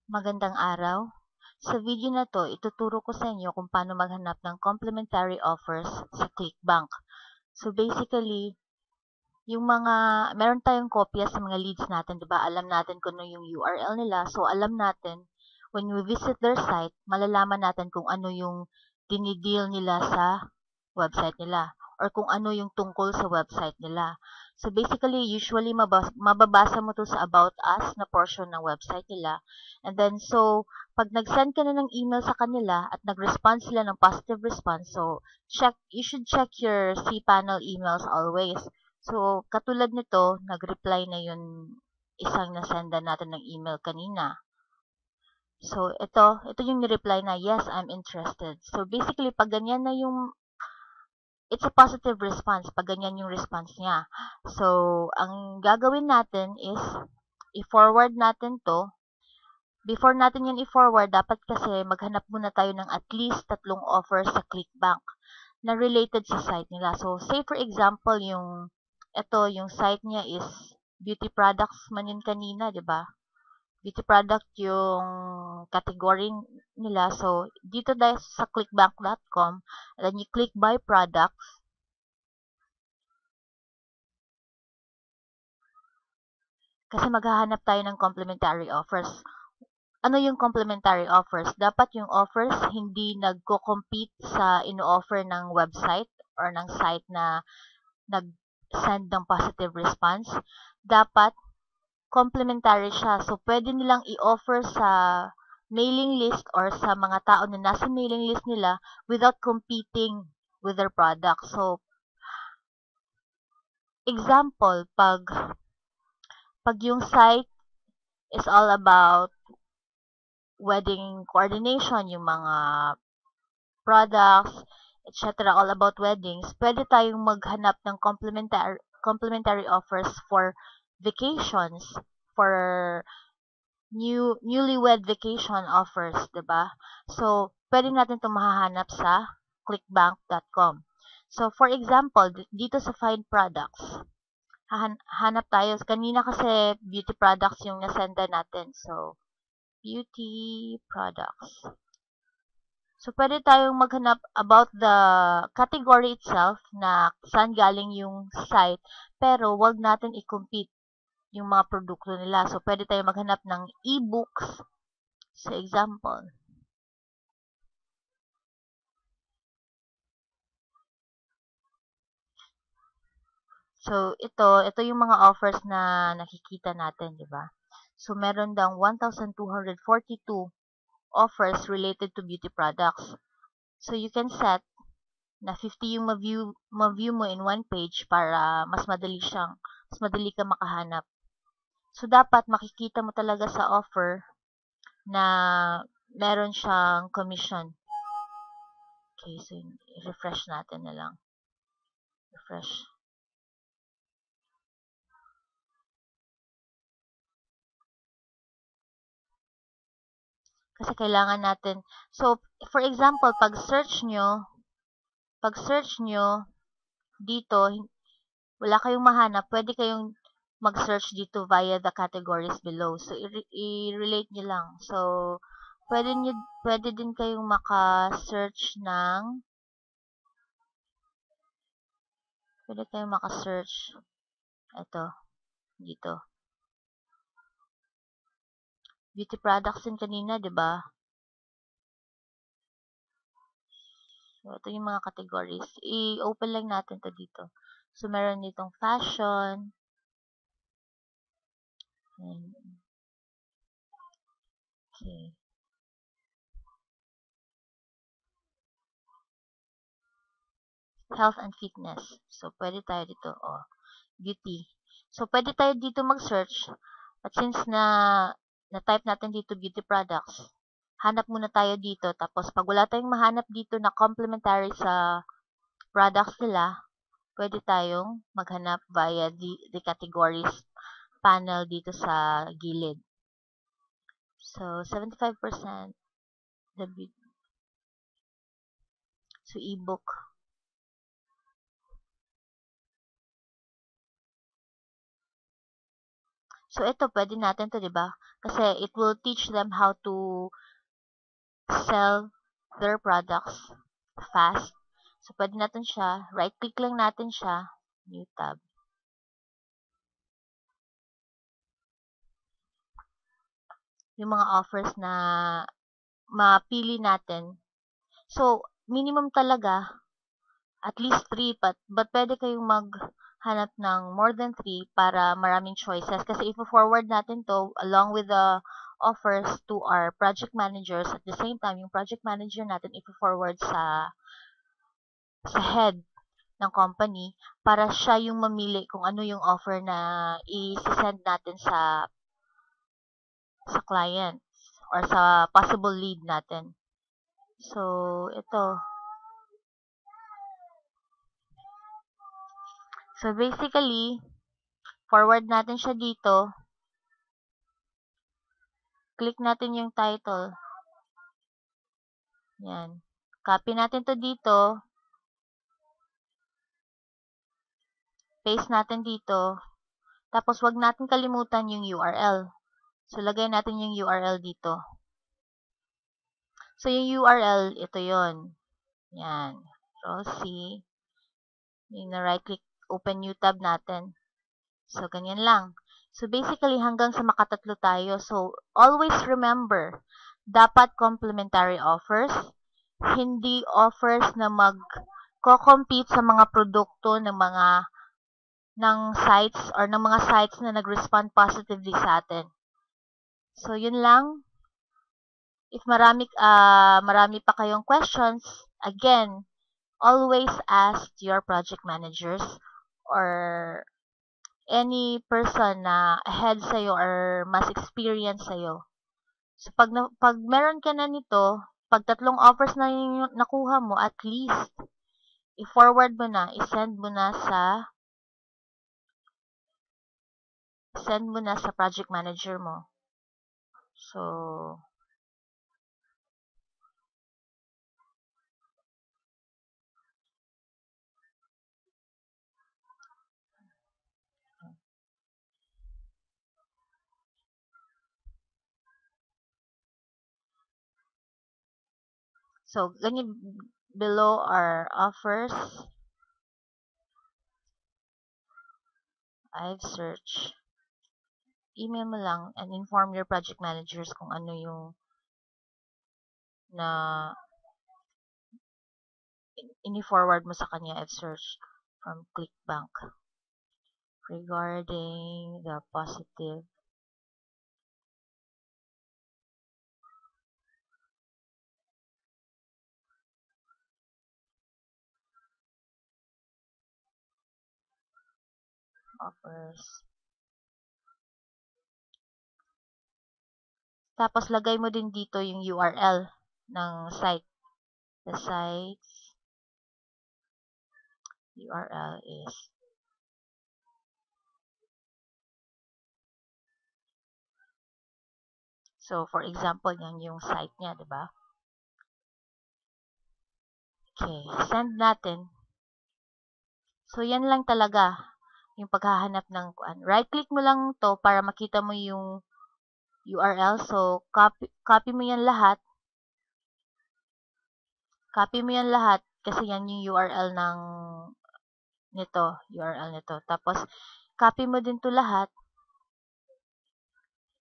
Magandang araw. Sa video na to, ituturo ko sa inyo kung paano maghanap ng complimentary offers sa ClickBank. So basically, meron tayong kopya sa mga leads natin, di ba? Alam natin kung ano yung URL nila. So alam natin, when we visit their site, malalaman natin kung ano yung dinideal nila sa website nila or kung ano yung tungkol sa website nila. So basically, usually mababasa mo to sa About Us na portion ng website nila. And then, so, pag nag-send ka na ng email sa kanila at nag-respond sila ng positive response, so, you should check your cPanel emails always. So, katulad nito, nag-reply na yung isang nasenda natin ng email kanina. So, ito yung ni-reply na, yes, I'm interested. So, basically, pag ganyan na it's a positive response pag ganyan yung response niya. So, ang gagawin natin is, i-forward natin to. Before natin yan i-forward, dapat kasi maghanap muna tayo ng at least 3 offers sa ClickBank na related sa site nila. So, say for example, yung site niya is beauty products man yun kanina, di ba? Beauty product yung category nila. So, dito dahil sa clickbank.com, then you click buy products. Kasi maghahanap tayo ng complimentary offers. Ano yung complimentary offers? Dapat yung offers hindi nagko-compete sa ino-offer ng website or ng site na nag-send ng positive response. Dapat complementary siya. So, pwede nilang i-offer sa mailing list or sa mga tao na nasa mailing list nila without competing with their product. So, example, pag yung site is all about wedding coordination, yung mga products, etc. all about weddings, pwede tayong maghanap ng complementary offers for vacations, for newlywed vacation offers, 'di ba? So, pwede natin 'tong mahahanap sa clickbank.com. So, for example, dito sa find products, hanap tayo. Kanina kasi beauty products yung nasenda natin. So, beauty products. So, pwede tayong maghanap about the category itself na saan galing yung site, pero wag natin i-compete yung mga produkto nila. So, pwede tayong maghanap ng e-books, sa example. So, ito yung mga offers na nakikita natin, di ba? So, meron daw 1,242 offers related to beauty products. So, you can set na 50 yung ma-view mo in one page para mas madali ka makahanap. So, dapat makikita mo talaga sa offer na meron siyang commission. Okay, so refresh natin na lang. Refresh. Kasi kailangan natin. So, for example, pag search nyo dito, wala kayong mahanap, pwede kayong mag-search dito via the categories below. So, i-relate nyo lang. So, pwede din kayong maka-search ito, dito. Beauty products din kanina, di ba? So, ito yung mga categories. I-open lang natin to dito. So, meron ditong fashion. Okay. Health and fitness. So, pwede tayo dito. Beauty. So, pwede tayo dito mag-search. At since na-type natin dito beauty products, hanap muna tayo dito. Tapos, pag wala tayong mahanap dito na complementary sa products nila, pwede tayong maghanap via the categories panel dito sa gilid. So, 75% the beauty. So, ebook. So, ito, pwede natin to, di ba? Kasi it will teach them how to sell their products fast. So, pwede natin siya, right-click lang natin siya, new tab. Yung mga offers na mapili natin. So, minimum talaga, at least 3, but pwede kayong maghanap ng more than 3 para maraming choices. Kasi i-forward natin to along with the offers to our project managers. At the same time, yung project manager natin i-forward sa head ng company para siya yung mamili kung ano yung offer na i-send natin sa client or sa possible lead natin. So, ito. So, basically, forward natin siya dito. Click natin yung title. Yan. Copy natin to dito. Paste natin dito. Tapos, wag natin kalimutan yung URL. So, lagay natin yung URL dito. So, yung URL, ito yon. Yan. Rosie. Yung na-right-click, open new tab natin. So, ganyan lang. So, basically, hanggang sa makatatlo tayo. So, always remember, dapat complementary offers, hindi offers na mag-compete sa mga produkto ng sites or ng mga sites na nag-respond positively sa atin. So, yun lang. If marami pa kayong questions, again, always ask your project managers or any person na ahead sa'yo or mas experience sa'yo. So, pag meron ka na nito, pag tatlong offers na yung nakuha mo, at least, i-forward mo na, send mo na sa project manager mo. So, ganyan, below our offers, I've searched. Email mo lang and inform your project managers kung ano yung na ini-forward mo sa kanya. I've searched from ClickBank regarding the positive offers. Tapos, lagay mo din dito yung URL ng site. The site's URL is so, for example, yan yung site niya, di ba? Okay, send natin. So, yan lang talaga yung paghahanap ng kuan. Right-click mo lang to para makita mo yung URL. So, copy mo yan lahat. Copy mo yan lahat kasi yan yung URL nito. Tapos, copy mo din to lahat,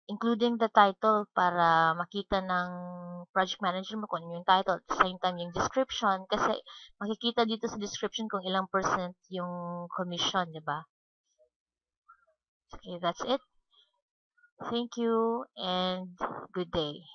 including the title para makita ng project manager mo kung ano yung title. At the same time, yung description kasi makikita dito sa description kung ilang percent yung commission, di ba? Okay, that's it. Thank you and good day.